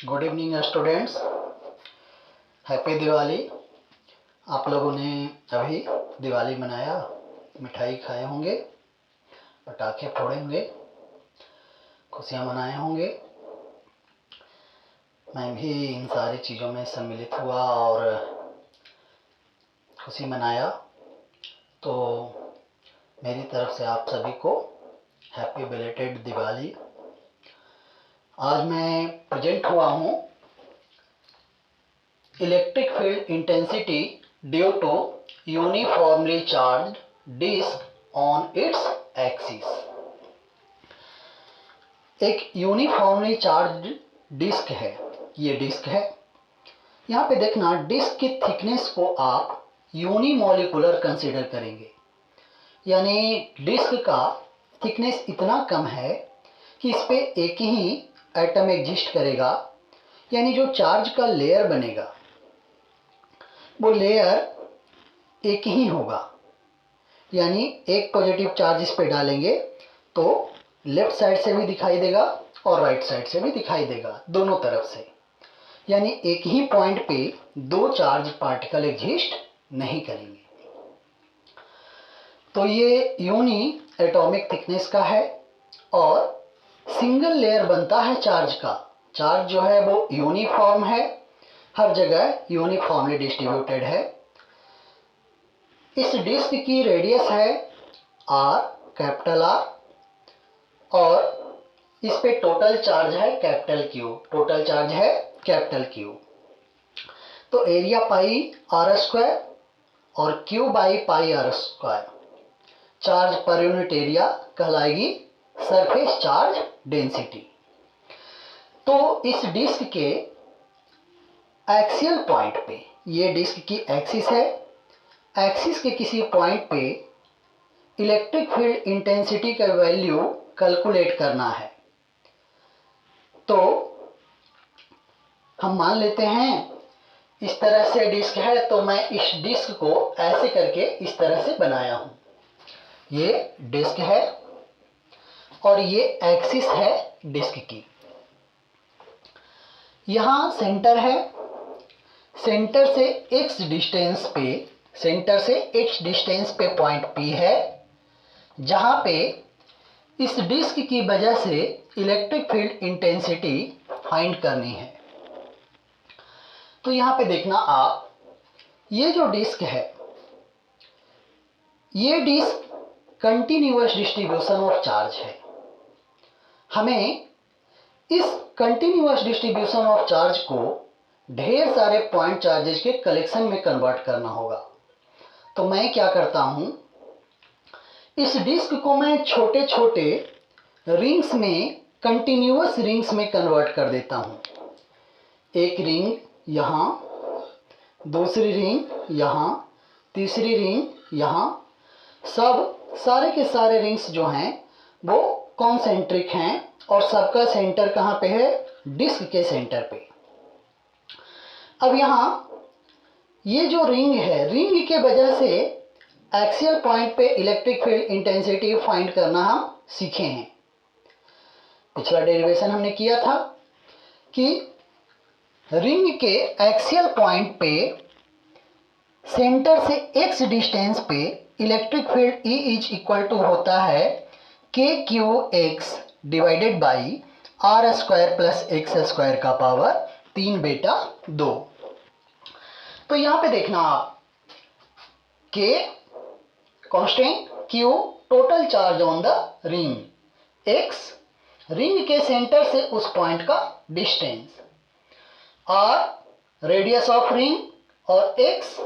Good evening students, happy Diwali. आप लोगों ने अभी दिवाली मनाया, मिठाई खाए होंगे, पटाखे फोड़े होंगे, खुशियाँ मनाए होंगे। मैं भी इन सारी चीज़ों में सम्मिलित हुआ और खुशी मनाया। तो मेरी तरफ से आप सभी को हैप्पी बिलेटेड दिवाली। आज मैं प्रेजेंट हुआ हूँ electric field intensity due to uniformly charged disc on its axis. एक यूनिफॉर्मली चार्ज्ड डिस्क है, ये डिस्क है। यहाँ पे देखना, डिस्क की थिकनेस को आप यूनिमॉलिकुलर कंसीडर करेंगे, यानी डिस्क का थिकनेस इतना कम है कि इस पे एक ही एटम एग्जिस्ट करेगा, यानी जो चार्ज का लेयर बनेगा वो लेयर एक ही होगा। यानी एक पॉजिटिव चार्ज इस पे डालेंगे तो लेफ्ट साइड से भी दिखाई देगा और राइट साइड से भी दिखाई देगा, दोनों तरफ से। यानी एक ही पॉइंट पे दो चार्ज पार्टिकल एग्जिस्ट नहीं करेंगे। तो ये यूनी एटॉमिक थिकनेस का है और सिंगल लेयर बनता है चार्ज का। चार्ज जो है वो यूनिफॉर्म है, हर जगह यूनिफॉर्मली डिस्ट्रीब्यूटेड है। इस डिस्क की रेडियस है आर, कैपिटल आर, और इस पे टोटल चार्ज है कैपिटल क्यू। टोटल चार्ज है कैपिटल क्यू। तो एरिया पाई आर स्क्वायर और q by pi r square charge पर यूनिट एरिया कहलाएगी सरफेस चार्ज डेंसिटी। तो इस डिस्क के एक्सियल पॉइंट पे, ये डिस्क की एक्सिस है, एक्सिस के किसी पॉइंट पे इलेक्ट्रिक फील्ड इंटेंसिटी का वैल्यू कैलकुलेट करना है। तो हम मान लेते हैं इस तरह से डिस्क है, तो मैं इस डिस्क को ऐसे करके इस तरह से बनाया हूं। ये डिस्क है और ये एक्सिस है डिस्क की। यहां सेंटर है, सेंटर से x डिस्टेंस पे, सेंटर से x डिस्टेंस पे पॉइंट P है, जहां पे इस डिस्क की वजह से इलेक्ट्रिक फील्ड इंटेंसिटी फाइंड करनी है। तो यहां पे देखना आप, ये जो डिस्क है, ये disc continuous distribution of charge है। हमें इस कंटिन्यूअस डिस्ट्रीब्यूशन ऑफ चार्ज को ढेर सारे पॉइंट चार्जेस के कलेक्शन में कन्वर्ट करना होगा। तो मैं क्या करता हूं, इस डिस्क को मैं छोटे छोटे रिंग्स में, कंटिन्यूअस रिंग्स में कन्वर्ट कर देता हूं। एक रिंग यहां, दूसरी रिंग यहां, तीसरी रिंग यहां। सब सारे के सारे रिंग्स जो हैं वो कॉन्सेंट्रिक हैं और सबका सेंटर कहां पे है, डिस्क के सेंटर पे। अब यहां ये जो रिंग है, रिंग के वजह से एक्सियल पॉइंट पे इलेक्ट्रिक फील्ड इंटेंसिटी फाइंड करना हम सीखे हैं। पिछला डेरिवेशन हमने किया था कि रिंग के एक्सियल पॉइंट पे सेंटर से x डिस्टेंस पे electric field E is equal to होता है KQX divided by r square plus x square का पावर 3/2। तो यहां पे देखना आप, K constant, Q total charge on the ring, X ring के सेंटर से उस पॉइंट का distance, R radius of ring और X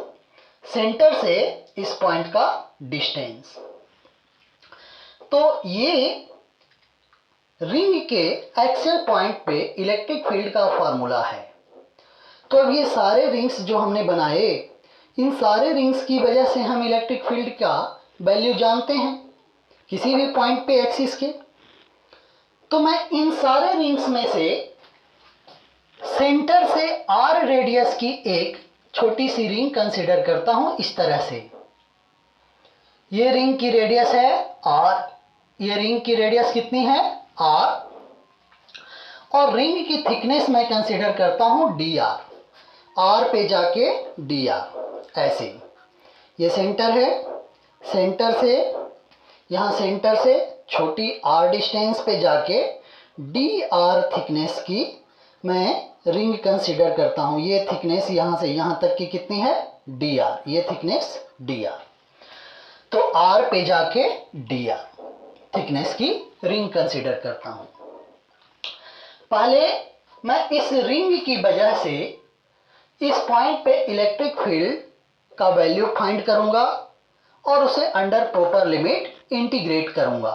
सेंटर से इस पॉइंट का डिस्टेंस। तो ये रिंग के एक्सियल पॉइंट पे इलेक्ट्रिक फील्ड का फार्मूला है। तो अब ये सारे रिंग्स जो हमने बनाए, इन सारे रिंग्स की वजह से हम इलेक्ट्रिक फील्ड का वैल्यू जानते हैं किसी भी पॉइंट पे एक्सिस के। तो मैं इन सारे रिंग्स में से सेंटर से r रेडियस की एक छोटी सी रिंग कंसीडर करता हूं इस तरह से। ये रिंग की रेडियस है r, ये रिंग की रेडियस कितनी है, r, और रिंग की थिकनेस मैं कंसीडर करता हूं dr, r पे जाके dr, ऐसे ये सेंटर है, सेंटर से यहाँ सेंटर से छोटी r डिस्टेंस पे जाके dr थिकनेस की मैं रिंग कंसीडर करता हूं। ये थिकनेस यहाँ से यहाँ तक की कितनी है dr, ये थिकनेस dr, तो r पे जाके dr थिकनेस की रिंग कंसीडर करता हूं। पहले मैं इस रिंग की वजह से इस पॉइंट पे इलेक्ट्रिक फील्ड का वैल्यू फाइंड करूंगा और उसे अंडर प्रॉपर लिमिट इंटीग्रेट करूंगा,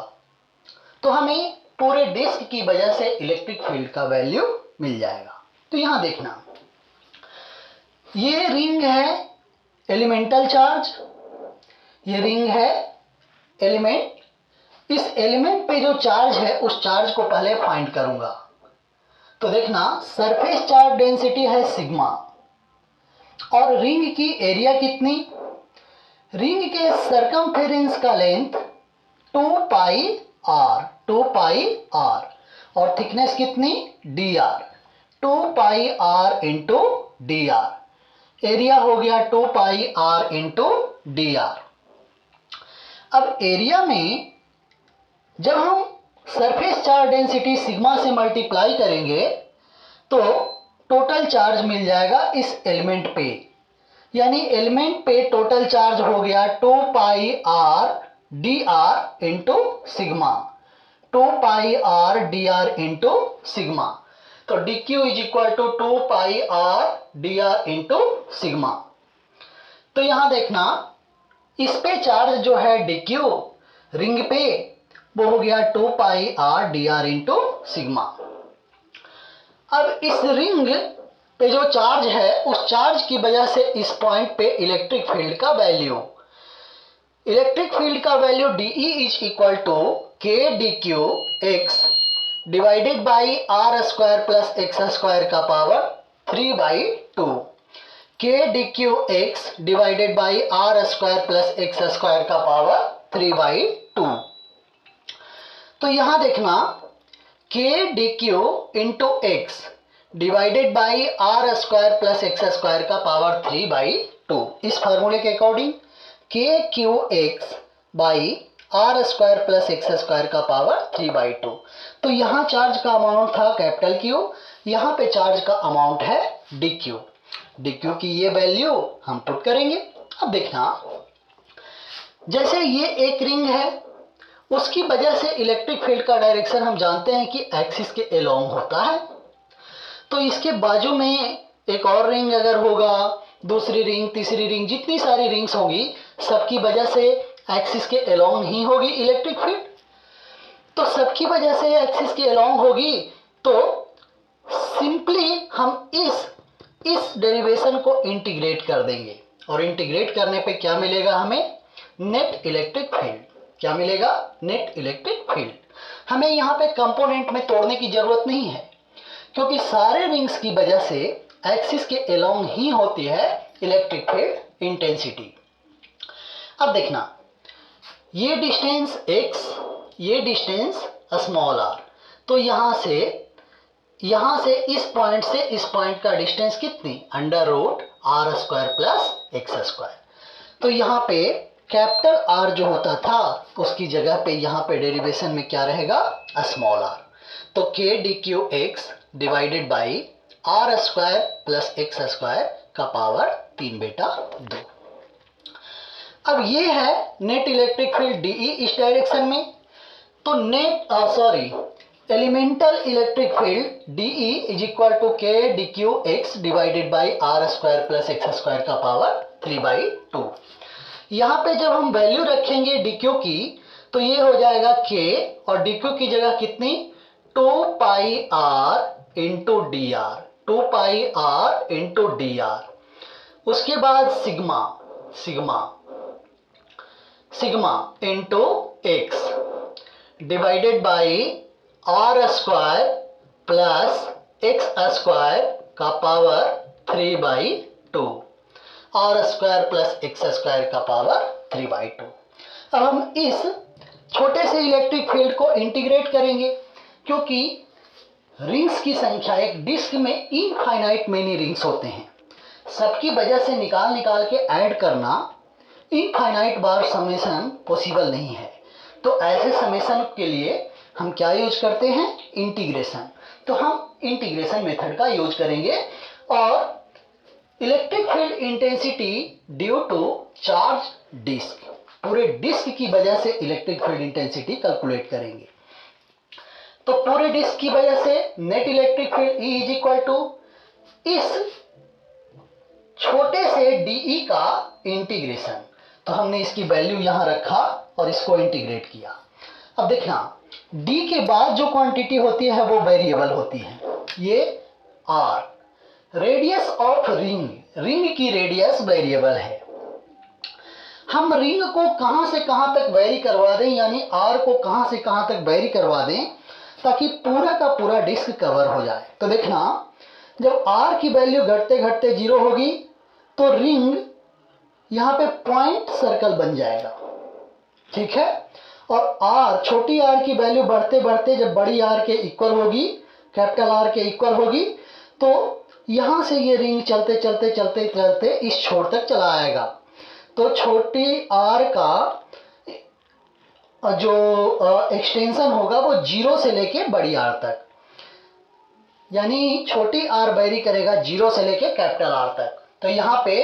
तो हमें पूरे डिस्क की वजह से इलेक्ट्रिक फील्ड का वैल्यू मिल जाएगा। तो यहां देखना, ये रिंग है एलिमेंटल चार्ज, ये रिंग है एलिमेंट। इस एलिमेंट पे जो चार्ज है उस चार्ज को पहले फाइंड करूंगा। तो देखना, सरफेस चार्ज डेंसिटी है सिग्मा और रिंग की एरिया कितनी, रिंग के सरकमफेरेंस का लेंथ 2 पाई r और थिकनेस कितनी dr, 2 pi r into dr, area हो गया 2 पाई r इंटू dr। अब एरिया में जब हम सरफेस चार्ज डेंसिटी सिग्मा से मल्टीप्लाई करेंगे तो टोटल चार्ज मिल जाएगा इस एलिमेंट पे, यानी एलिमेंट पे टोटल चार्ज हो गया 2 pi r dr into sigma, 2 pi r dr into sigma. तो dq is equal to 2 pi r dr into sigma. तो यहां देखना, इस पे चार्ज जो है dq रिंग पे वो हो गया 2 pi r dr into sigma. अब इस रिंग पे जो चार्ज है उस चार्ज की वजह से इस पॉइंट पे इलेक्ट्रिक फील्ड का value, DE is equal to k dq x divided by r square plus x square का power 3/2, k dq x divided by r square plus x square का पावर 3/2। तो यहां देखना, k dq into x divided by r square plus x square का power 3/2, इस फार्मूले के according k q x by r square plus x square का power 3/2। तो यहां चार्ज का अमाउंट था कैपिटल Q, यहां पे चार्ज का अमाउंट है dq की ये वैल्यू हम पुट करेंगे। अब देखना, जैसे ये एक रिंग है, उसकी वजह से इलेक्ट्रिक फील्ड का डायरेक्शन हम जानते हैं कि एक्सिस के अलोंग होता है। तो इसके बाजू में एक और रिंग अगर होगा, दूसरी रिंग, तीसरी रिंग, जितनी सारी रिंग्स होंगी सबकी वजह से एक्सिस के अलोंग ही होगी इलेक्ट्रिक फील्ड। तो सबकी वजह से एक्सिस के अलोंग होगी, तो सिंपली हम इस डेरिवेशन को इंटीग्रेट कर देंगे और इंटीग्रेट करने पे क्या मिलेगा हमें, नेट इलेक्ट्रिक फील्ड। क्या मिलेगा, नेट इलेक्ट्रिक फील्ड। हमें यहाँ पे कंपोनेंट में तोड़ने की जरूरत नहीं है, क्योंकि सारे रिंग्स की वजह से एक्सिस के अलोंग ही होती है इलेक्ट्रिक फील्ड इंटेंसिटी। अब देखना, ये डिस्टेंस x, ये डिस्टेंस स्मॉल r, तो यहाँ से इस पॉइंट से इस पॉइंट का डिस्टेंस कितनी, √r square plus x square. तो यहाँ पे कैपिटल R जो होता था उसकी जगह पे यहाँ पे डेरिवेशन में क्या रहेगा, स्मॉल r। तो k dq x divided by r square plus x square का पावर 3/2। अब ये है नेट इलेक्ट्रिक फील्ड DE इस डायरेक्शन में। तो elemental electric field DE is equal to k dq x divided by r square plus x square का power 3/2। यहाँ पे जब हम वैल्यू रखेंगे dq की, तो ये हो जाएगा k और dq की जगह कितनी, 2 pi r into dr, 2 pi r into dr। उसके बाद sigma into x divided by r square plus x square का power 3/2, r square plus x square का पावर 3/2। अब हम इस छोटे से इलेक्ट्रिक फील्ड को इंटीग्रेट करेंगे, क्योंकि रिंग्स की संख्या, एक डिस्क में इनफाइनाइट मेनी रिंग्स होते हैं, सबकी वजह से निकाल निकाल के ऐड करना इनफाइनाइट बार समेशन पॉसिबल नहीं है। तो ऐसे समेशन के लिए हम क्या यूज करते हैं, इंटीग्रेशन। तो हम इंटीग्रेशन मेथड का यूज करेंगे और electric field intensity due to charge disc, पूरे डिस्क की वजह से इलेक्ट्रिक फील्ड इंटेंसिटी कैलकुलेट करेंगे। तो पूरे डिस्क की वजह से net electric field E is equal to इस छोटे से dE का इंटीग्रेशन। तो हमने इसकी वैल्यू यहां रखा और इसको इंटीग्रेट किया। अब देखना, D के बाद जो क्वांटिटी होती है वो वेरिएबल होती है, ये R। Radius of ring, ring की रेडियस वेरिएबल है। हम रिंग को कहां से कहां तक वेरी करवा दें, यानी R को कहां से कहां तक वेरी करवा दें ताकि पूरा का पूरा डिस्क कवर हो जाए। तो देखना, जब R की वैल्यू घटते घटते 0 होगी तो रिंग यहां पे पॉइंट सर्कल बन जाएगा, ठीक है। और R, छोटी R की वैल्यू बढ़ते बढ़ते जब बड़ी R के इक्वल होगी, कैपिटल R के इक्वल होगी, तो यहां से ये रिंग चलते चलते चलते चलते इस छोर तक चला आएगा। तो छोटी R का जो एक्सटेंशन होगा वो 0 से लेके बड़ी R तक, यानी छोटी R वेरी करेगा 0 से लेके कैपिटल R तक। तो यहाँ पे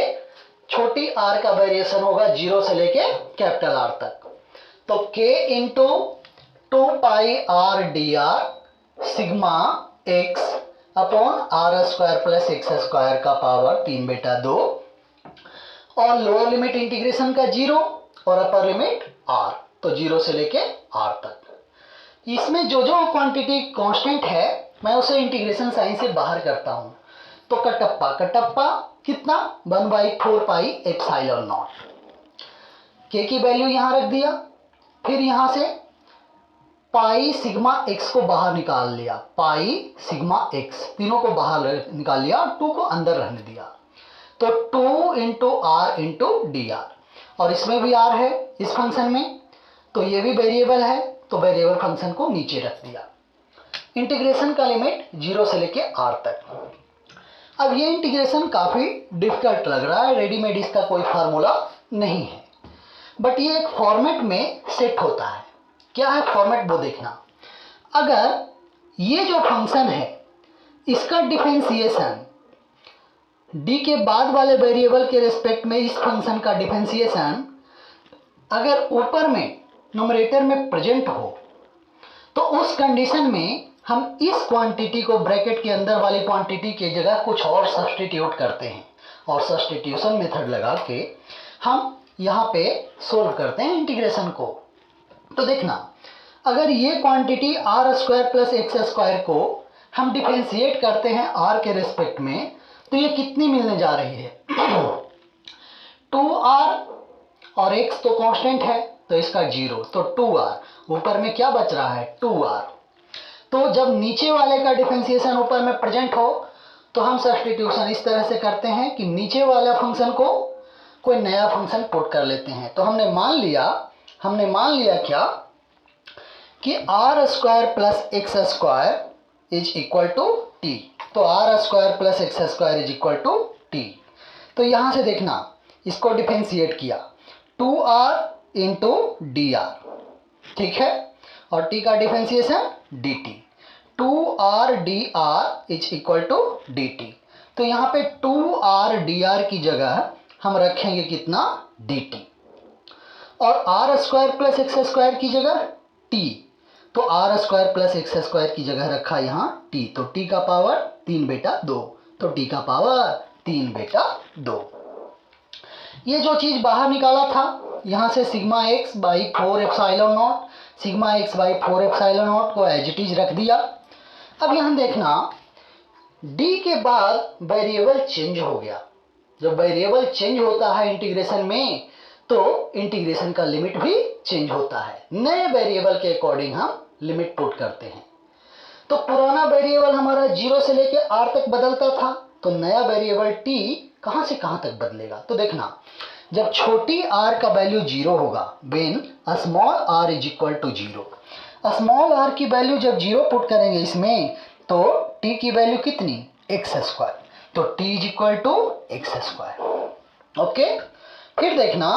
छोटी R का वेरिएशन होगा 0 से लेके कैपिटल R तक। तो K into 2 pi R D R sigma x upon R square plus x square का पावर 3/2 और लोअर लिमिट इंटीग्रेशन का 0 और अपर लिमिट R, तो 0 से लेके R तक। इसमें जो जो क्वांटिटी कांस्टेंट है मैं उसे इंटीग्रेशन साइन से बाहर करता हूं। तो कटप्पा कटप्पा कितना, 1/4 पाई एप्सिलॉन नॉट। के की वैल्यू यहां रख दिया, फिर यहां से पाई सिग्मा एक्स को बाहर निकाल लिया, पाई सिग्मा एक्स तीनों को बाहर निकाल लिया और 2 को अंदर रहने दिया। तो 2 into r into d r, और इसमें भी आर है इस फंक्शन में, तो ये भी वेरिएबल है, तो वेरिएबल फंक्शन को नीचे रख दिया। इंटीग्रेशन का लिमिट 0 से लेके r तक। अब ये इंटीग्रेशन काफी डिफिकल्ट लग रहा है, रेडीमेड इसका कोई फार्मूला नहीं है, बट ये एक फॉर्मेट में सेट होता है। क्या है फॉर्मेट वो देखना। अगर ये जो फंक्शन है इसका डिफरेंशिएशन d के बाद वाले वेरिएबल के रेस्पेक्ट में, इस फंक्शन का डिफरेंशिएशन अगर ऊपर में न्यूमरेटर में प्रेजेंट हो, तो उस कंडीशन में हम इस क्वांटिटी को ब्रैकेट के अंदर वाली क्वांटिटी की जगह कुछ और सब्स्टिट्यूट करते हैं और सब्स्टिट्यूशन मेथड लगा के हम यहाँ पे सोल्व करते हैं इंटीग्रेशन को। तो देखना, अगर ये quantity r square plus x square को हम डिफरेंशिएट करते हैं आर के रेस्पेक्ट में, तो ये कितनी मिलने जा रही है 2r, और x तो कांस्टेंट है तो इसका 0, तो 2r। ऊपर में क्या बच रहा है 2r। तो जब नीचे वाले का डिफरेंशिएशन ऊपर में प्रेजेंट हो तो हम सब्स्टिट्यूशन इस तरह से करते हैं कि नीचे वाला फंक्शन को कोई नया फंक्शन पुट कर लेते हैं। तो हमने मान लिया क्या कि r square plus x square is equal to t. तो r square plus x square is equal to t. तो यहां से देखना, इसको डिफरेंशिएट किया 2r इंटू डी आर, ठीक है, और t का differentiation dt। 2r dr is equal to dt। तो यहाँ पे 2r dr की जगह हम रखेंगे कितना dt, और r square plus x square की जगह t, तो r square plus x square की जगह रखा यहाँ t, तो t का पावर 3/2, तो t का पावर 3/2। ये जो चीज बाहर निकाला था यहाँ से sigma x by 4 epsilon naught, sigma x by 4 epsilon not को एज इट इज रख दिया। अब यहाँ देखना, d के बाद वेरिएबल चेंज हो गया। जब वेरिएबल चेंज होता है इंटीग्रेशन में, तो इंटीग्रेशन का लिमिट भी चेंज होता है। नए वेरिएबल के अकॉर्डिंग हम लिमिट पुट करते हैं। तो पुराना वेरिएबल हमारा 0 से लेके r तक बदलता था, तो नया वेरिएबल t कहां से कहां तक बदलेगा। तो देखना, जब छोटी r का वैल्यू 0 होगा, when small r is equal to 0, small r की वैल्यू जब 0 पुट करेंगे इसमें, तो t की वैल्यू कितनी, एक्स स्क्वायर, तो t is equal to x square. Okay, फिर देखना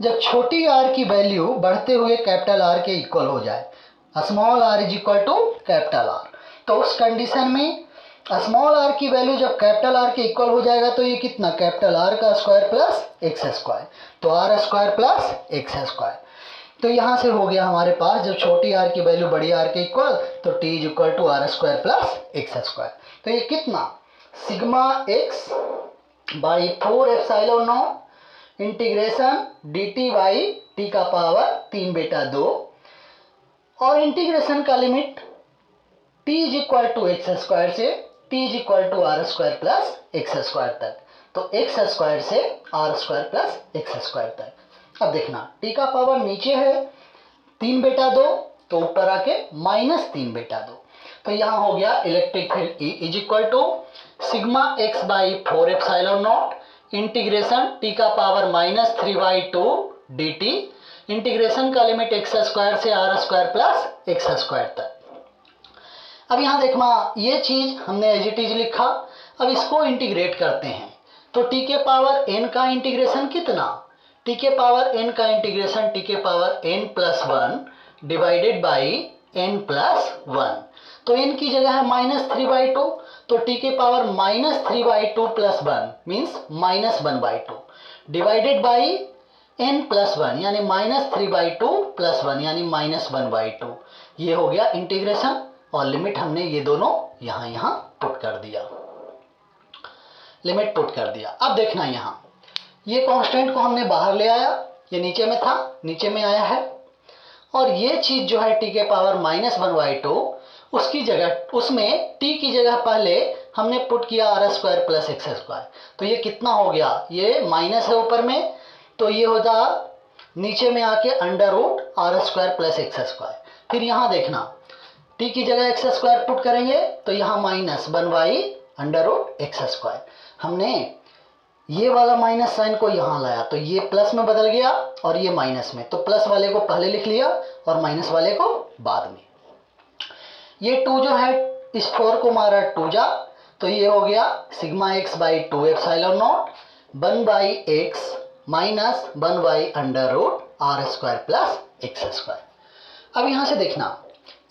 जब छोटी r की वैल्यू बढ़ते हुए कैपिटल R के इक्वल हो जाए, small r is equal to capital R, तो उस कंडीशन में स्मॉल r की वैल्यू जब कैपिटल R के इक्वल हो जाएगा तो ये कितना, कैपिटल R का स्क्वायर प्लस एक्स स्क्वायर, तो r square plus x square. तो यहाँ से हो गया हमारे पास जब छोटी r की वैल्यू बड़ी r के इक्वल, तो t is equal to r square plus x square. तो ये कितना, sigma x by 4 epsilon naught integration dt by t का पावर 3 बेटा 2, और इंटीग्रेशन का limit t is equal to x square से t is equal to r square plus x square तक, तो एक्स स्क्वायर से r square plus x square तक। अब देखना t का पावर नीचे है 3 बेटा 2, तो ऊपर आके -3 बेटा 2, तो यहाँ हो गया electric field E is equal to sigma x by 4 epsilon naught integration t का पावर -3/2 dt, इंटीग्रेशन का लिमिट एक्स स्क्वायर से r square plus x square तक। अब यहाँ देखना ये चीज हमने एज इट इज लिखा, अब इसको इंटीग्रेट करते हैं, तो t के पावर n का इंटीग्रेशन कितना, t के पावर n का इंटीग्रेशन t के power n plus 1 divided by n plus 1, तो n की जगह है -3/2, तो t के power -3/2 plus 1 means -1/2 divided by n plus 1 यानी -3/2 प्लस 1 यानी -1/2, ये हो गया इंटीग्रेशन, और लिमिट हमने ये दोनों यहाँ पुट कर दिया, लिमिट पुट कर दिया। अब देखना यहाँ ये कांस्टेंट को हमने बाहर ले आया, ये नीचे में था, नीचे में आया है, और ये चीज जो है t के पावर -1/2, उसकी जगह, उसमें t की जगह पहले हमने पुट किया r square plus x square, तो ये कितना हो गया, ये माइनस है ऊपर में, तो ये होता नीचे में आके under root r square plus x square. फिर यहाँ देखना t की जगह एक्स स्क्वायर पुट करेंगे तो यहाँ -1 अंडर रूट एक्स स्क्वायर, हमने ये वाला माइनस साइन को यहाँ लाया तो ये प्लस में बदल गया और ये माइनस में, तो प्लस वाले को पहले लिख लिया और माइनस वाले को बाद में। ये 2 जो है इस 4 को मारा 2 जा, तो ये हो गया sigma x by 2 epsilon naught 1 by x minus 1 by under root r square plus x square. अब यहाँ से देखना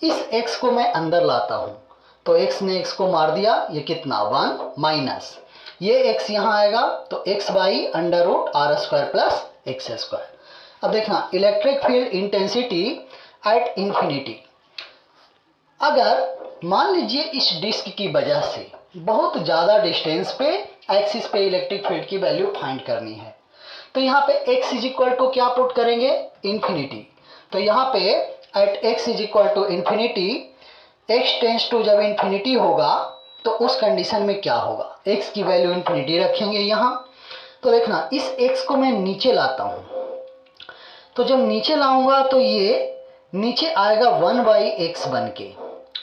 इस x को मैं अंदर लाता हूँ, तो x ने x को मार दिया, ये कितना 1 माइनस ये x यहाँ आएगा तो x by under root r square plus x square. अब देखना electric field intensity at infinity, अगर मान लीजिए इस डिस्क की वजह से बहुत ज़्यादा डिस्टेंस पे एक्सिस पे इलेक्ट्रिक फील्ड की वैल्यू फाइंड करनी है, तो यहाँ पे x इज इक्वल टू क्या पुट करेंगे, इन्फिनिटी, तो यहाँ पे at x is equal to infinity, x tends to जब इन्फिनिटी होगा तो उस कंडीशन में क्या होगा, x की वैल्यू इन्फिनिटी रखेंगे यहाँ, तो देखना इस x को मैं नीचे लाता हूँ, तो जब नीचे लाऊंगा तो ये नीचे आएगा 1 बाई एक्स बन के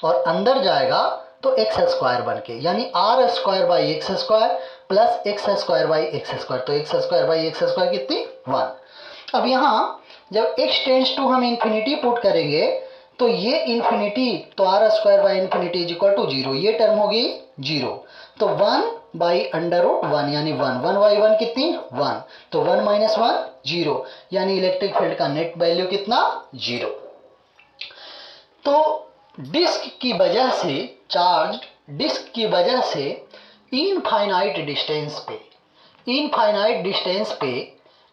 और अंदर जाएगा तो एक्स स्क्वायर बन के, यानी r square by x square plus x square by x square, तो x square by x square कितनी 1। अब यहाँ जब x टेंस टू हम इन्फिनिटी पुट करेंगे तो ये इन्फिनिटी, तो r square by infinity is equal to 0, ये टर्म होगी 0, तो 1 बाई अंडर रूट 1 यानी 1 बाई 1 कितनी 1, तो 1 माइनस 1 0, यानी इलेक्ट्रिक फील्ड का नेट वैल्यू कितना 0। तो डिस्क की वजह से, चार्ज डिस्क की वजह से इनफाइनाइट डिस्टेंस पे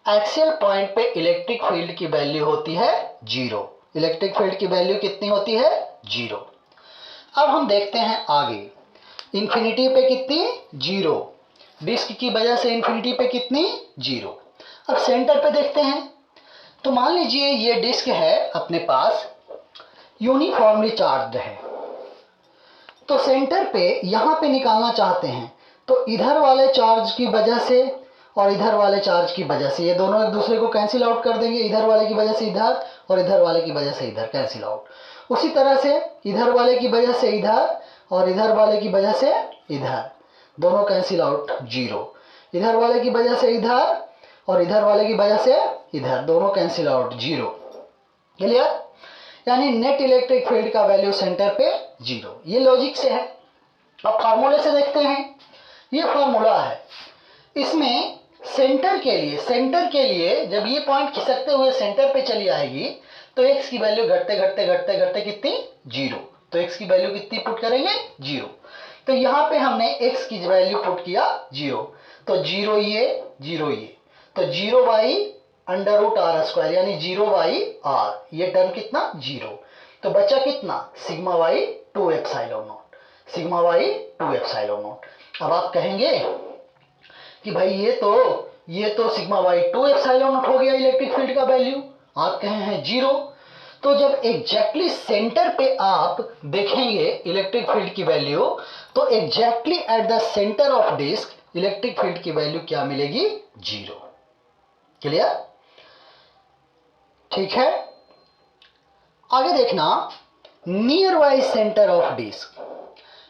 एक्सियल पॉइंट पे इलेक्ट्रिक फील्ड की वैल्यू होती है 0, इलेक्ट्रिक फील्ड की वैल्यू कितनी होती है 0। अब हम देखते हैं आगे, इन्फिनिटी पे कितनी 0, डिस्क की वजह से इन्फिनिटी पे कितनी 0। अब सेंटर पे देखते हैं, तो मान लीजिए ये डिस्क है अपने पास यूनिफॉर्मली चार्ज्ड है, तो सेंटर पे यहाँ पे निकालना चाहते हैं, तो इधर वाले चार्ज की वजह से और इधर वाले चार्ज की वजह से ये दोनों एक दूसरे को कैंसिल आउट कर देंगे, इधर वाले की वजह से इधर और इधर वाले की वजह से इधर कैंसिल आउट। उसी तरह से इधर वाले की वजह से इधर और इधर वाले की वजह से इधर, दोनों कैंसिल आउट 0, इधर वाले की वजह से इधर और इधर वाले की वजह से इधर, दोनों कैंसिल आउट 0। क्लियर। यानी नेट इलेक्ट्रिक फील्ड का वैल्यू सेंटर पे 0। ये लॉजिक से है। अब फार्मूले से देखते हैं। ये फार्मूला है, इसमें सेंटर के लिए जब ये पॉइंट खिसकते हुए सेंटर पे चली आएगी तो x की वैल्यू घटते घटते घटते घटते कितनी 0। तो x की वैल्यू कितनी पुट करेंगे 0। तो यहाँ पे हमने x की वैल्यू पुट किया 0, तो 0 ये 0 ये, तो 0/√r² यानी 0/r, ये टर्म कितना 0। तो बचा कितना sigma by 2 epsilon naught, sigma by 2 epsilon naught. अब आप कहेंगे कि भाई ये तो सिग्मा वाई 2 एप्सिलॉन नॉट हो गया इलेक्ट्रिक फील्ड का वैल्यू, आप कहे हैं 0। तो जब एग्जैक्टली सेंटर पे आप देखेंगे इलेक्ट्रिक फील्ड की वैल्यू, तो exactly at the centre of disc electric field की वैल्यू क्या मिलेगी 0। क्लियर? ठीक है, आगे देखना। Near by centre of disc,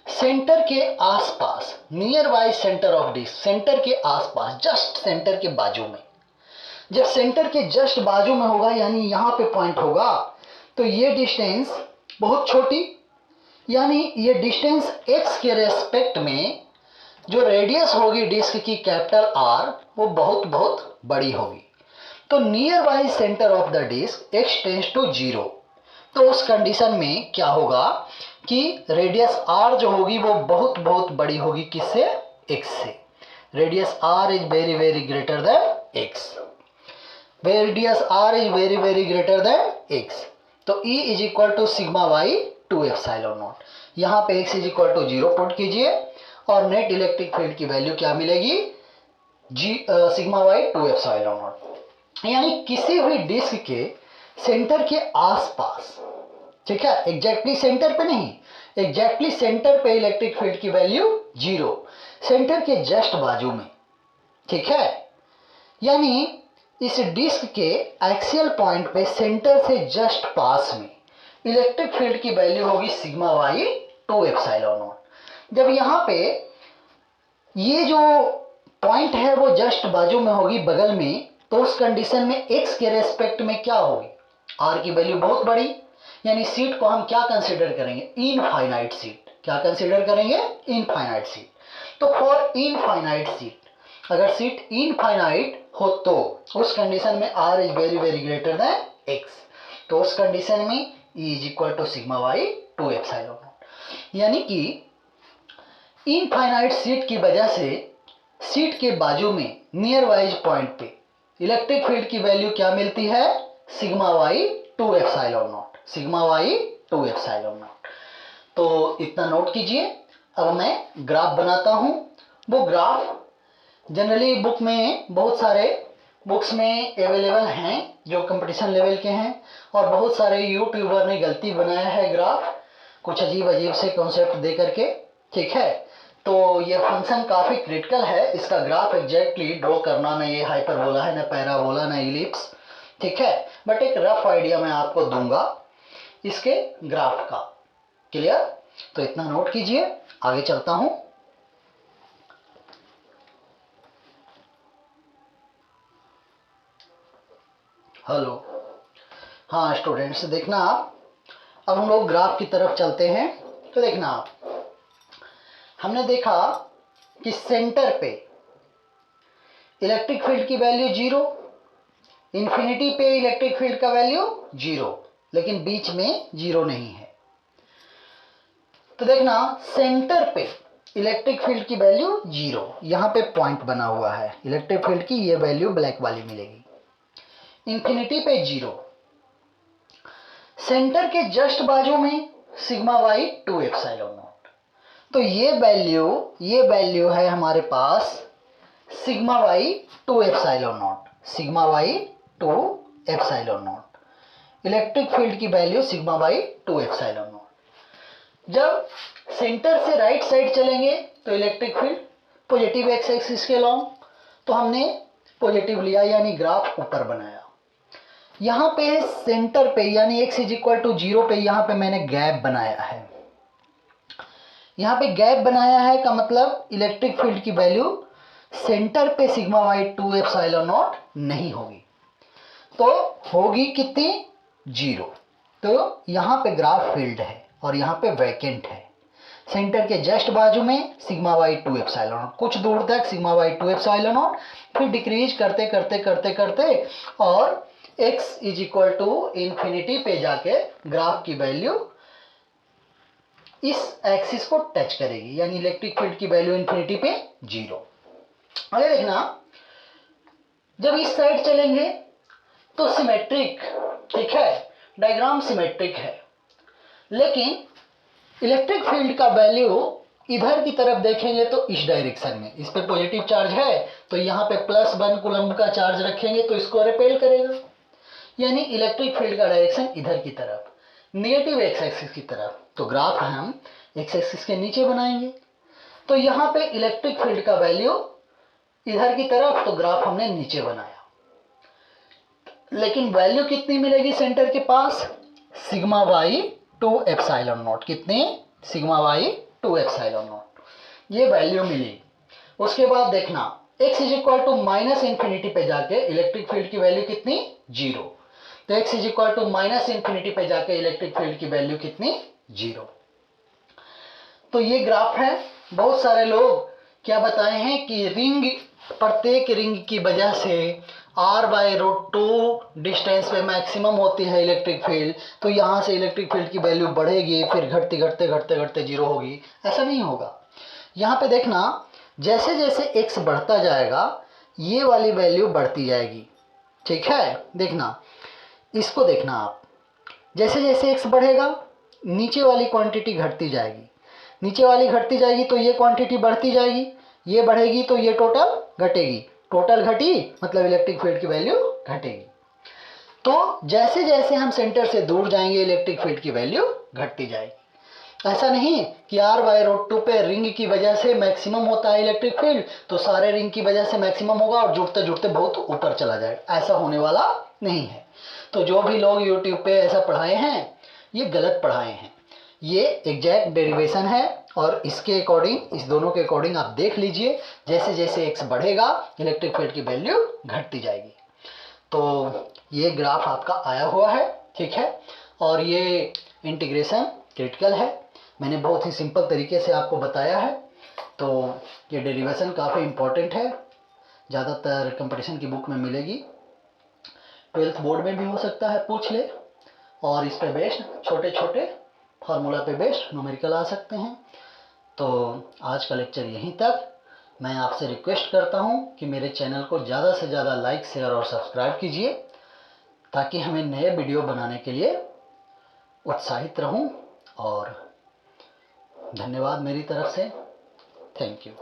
centre के आसपास, near by centre of disc, centre के आसपास, जस्ट सेंटर के बाजू में। जब सेंटर के जस्ट बाजू में होगा यानी यहां पे पॉइंट होगा, तो ये डिस्टेंस बहुत छोटी, यानी ये डिस्टेंस x के रेस्पेक्ट में जो रेडियस होगी डिस्क की कैपिटल R, वो बहुत बहुत बड़ी होगी। तो near by centre of the disc x tends to 0। तो उस कंडीशन में क्या होगा कि रेडियस R जो होगी वो बहुत बहुत बड़ी होगी, किससे x से। Radius R is very very greater than x, radius R is very very greater than x। तो E is equal to sigma by 2 epsilon naught. यहाँ पे x is equal to 0 put कीजिए और नेट इलेक्ट्रिक फील्ड की value क्या मिलेगी sigma by 2 epsilon naught. यानी किसी भी डिस्क के सेंटर के आसपास, ठीक है, एग्जैक्टली सेंटर पे नहीं, एग्जैक्टली सेंटर पे इलेक्ट्रिक फील्ड की वैल्यू 0, सेंटर के जस्ट बाजू में, ठीक है। यानी इस डिस्क के एक्सियल पॉइंट पे सेंटर से जस्ट पास में इलेक्ट्रिक फील्ड की वैल्यू होगी सिग्मा वाई 2 एप्सिलॉन नॉट। जब यहाँ पे ये जो पॉइंट है वो जस्ट बाजू में होगी, बगल में, तो उस कंडीशन में x के रेस्पेक्ट में क्या होगी r की वैल्यू बहुत बड़ी, यानी सीट को हम क्या कंसीडर करेंगे इनफाइनाइट सीट। क्या कंसीडर करेंगे इनफाइनाइट सीट। तो फॉर इनफाइनाइट सीट, अगर सीट इनफाइनाइट हो तो उस कंडीशन में r is very very greater than x। तो उस कंडीशन में E is equal to sigma by 2 epsilon naught. यानी कि इनफाइनाइट सीट की वजह से सीट के बाजू में नियर वाइज पॉइंट पे इलेक्ट्रिक फील्ड की वैल्यू क्या मिलती है sigma by 2 epsilon naught, sigma by 2 epsilon naught. तो इतना नोट कीजिए। अब मैं ग्राफ बनाता हूं। वो ग्राफ जनरली बुक में, बहुत सारे बुक्स में अवेलेबल हैं जो कंपटीशन लेवल के हैं, और बहुत सारे यूट्यूबर ने गलती बनाया है ग्राफ कुछ अजीब अजीब से कॉन्सेप्ट दे करके, ठीक है। तो ये फंक्शन काफ़ी क्रिटिकल है, इसका ग्राफ एग्जैक्टली ड्रॉ करना, ना ये हाइपरबोला है, ना पैराबोला, ना इलिप्स, ठीक है। बट एक रफ आइडिया मैं आपको दूंगा इसके ग्राफ का। क्लियर? तो इतना नोट कीजिए, आगे चलता हूं। हेलो, हाँ स्टूडेंट्स, देखना आप, अब हम लोग ग्राफ की तरफ चलते हैं। तो देखना आप, हमने देखा कि सेंटर पे इलेक्ट्रिक फील्ड की वैल्यू 0, इन्फिनिटी पे इलेक्ट्रिक फील्ड का वैल्यू 0, लेकिन बीच में 0 नहीं है। तो देखना सेंटर पे इलेक्ट्रिक फील्ड की वैल्यू 0, यहां पे पॉइंट बना हुआ है, इलेक्ट्रिक फील्ड की ये वैल्यू ब्लैक वाली मिलेगी। इन्फिनिटी पे 0, सेंटर के जस्ट बाजू में सिग्मा वाई 2 एप्सिलॉन नॉट। तो ये वैल्यू है हमारे पास sigma by 2 epsilon naught, sigma by 2 epsilon naught. Electric field की value sigma by 2 epsilon naught. जब सेंटर से राइट साइड चलेंगे तो electric field positive x axis के लॉन्ग, तो हमने पॉजिटिव लिया यानी ग्राफ ऊपर बनाया। यहां पे सेंटर पे यानी x इज इक्वल टू 0 पे यहां पे मैंने गैप बनाया है। यहां पे गैप बनाया है का मतलब इलेक्ट्रिक फील्ड की वैल्यू सेंटर पे सिग्मा वाई 2 एप्सिलॉन नॉट नहीं होगी, तो होगी कितनी 0। तो यहाँ पे ग्राफ फील्ड है और यहाँ पे वैकेंट है। सेंटर के जस्ट बाजू में सिग्मा वाई 2 एप्सिलॉन नॉट, कुछ दूर तक सिग्मा वाई 2 एप्सिलॉन नॉट, फिर डिक्रीज करते करते करते करते और x is equal to infinity पे जाके ग्राफ की वैल्यू इस एक्सिस को टच करेगी, यानी इलेक्ट्रिक फील्ड की वैल्यू इंफिनिटी पे 0। अगर देखना जब इस साइड चलेंगे तो सिमेट्रिक, ठीक है, डायग्राम सिमेट्रिक है, लेकिन इलेक्ट्रिक फील्ड का वैल्यू इधर की तरफ देखेंगे तो इस डायरेक्शन में, इस पे पॉजिटिव चार्ज है तो यहाँ पे +1 कूलम्ब का चार्ज रखेंगे तो इसको रिपेल करेगा, यानी इलेक्ट्रिक फील्ड का डायरेक्शन इधर की तरफ, नेगेटिव एक्स एक्सिस की तरफ। तो ग्राफ हम एक्स एक्सिस के नीचे बनाएंगे, तो यहाँ पे इलेक्ट्रिक फील्ड का वैल्यू इधर की तरफ, तो ग्राफ हमने नीचे बनाया, लेकिन वैल्यू कितनी मिलेगी सेंटर के पास, सिग्मा वाई 2 एप्सिलॉन नॉट, कितने, सिग्मा वाई 2 एप्सिलॉन नॉट, ये वैल्यू मिली। उसके बाद देखना x is equal to minus infinity पे जाके इलेक्ट्रिक फील्ड की वैल्यू कितनी, 0। तो x is equal to minus infinity पे जाके इलेक्ट्रिक फील्ड की वैल्यू कितनी, 0। तो ये ग्राफ है। बहुत सारे लोग क्या बताए हैं कि रिंग, प्रत्येक रिंग की वजह से r/√2 डिस्टेंस पे मैक्सिमम होती है इलेक्ट्रिक फील्ड, तो यहाँ से इलेक्ट्रिक फील्ड की वैल्यू बढ़ेगी, फिर घटते घटते घटते घटते 0 होगी। ऐसा नहीं होगा। यहाँ पे देखना जैसे जैसे x बढ़ता जाएगा ये वाली वैल्यू बढ़ती जाएगी, ठीक है। देखना इसको, देखना आप, जैसे जैसे x बढ़ेगा नीचे वाली क्वांटिटी घटती जाएगी, नीचे वाली घटती जाएगी तो ये क्वांटिटी बढ़ती जाएगी, ये बढ़ेगी तो ये टोटल घटेगी, टोटल घटी मतलब इलेक्ट्रिक फील्ड की वैल्यू घटेगी। तो जैसे जैसे हम सेंटर से दूर जाएंगे इलेक्ट्रिक फील्ड की वैल्यू घटती जाएगी। ऐसा नहीं कि r/√2 पे रिंग की वजह से मैक्सिमम होता है इलेक्ट्रिक फील्ड तो सारे रिंग की वजह से मैक्सिमम होगा और जुड़ते जुड़ते बहुत ऊपर चला जाएगा, ऐसा होने वाला नहीं है। तो जो भी लोग यूट्यूब पे ऐसा पढ़ाए हैं ये गलत पढ़ाए हैं, ये एग्जैक्ट डेरिवेशन है और इसके अकॉर्डिंग, इस दोनों के अकॉर्डिंग आप देख लीजिए, जैसे जैसे x बढ़ेगा इलेक्ट्रिक फील्ड की वैल्यू घटती जाएगी। तो ये ग्राफ आपका आया हुआ है, ठीक है, और ये इंटीग्रेशन क्रिटिकल है, मैंने बहुत ही सिंपल तरीके से आपको बताया है। तो ये डेरिवेशन काफ़ी इम्पोर्टेंट है, ज़्यादातर कंपटीशन की बुक में मिलेगी, 12th बोर्ड में भी हो सकता है पूछ ले, और इस पे बेस्ड छोटे छोटे फार्मूला पे बेस्ड न्यूमेरिकल आ सकते हैं। तो आज का लेक्चर यहीं तक। मैं आपसे रिक्वेस्ट करता हूं कि मेरे चैनल को ज़्यादा से ज़्यादा लाइक, शेयर और सब्सक्राइब कीजिए ताकि हमें नए वीडियो बनाने के लिए उत्साहित रहूं। और धन्यवाद मेरी तरफ से, थैंक यू।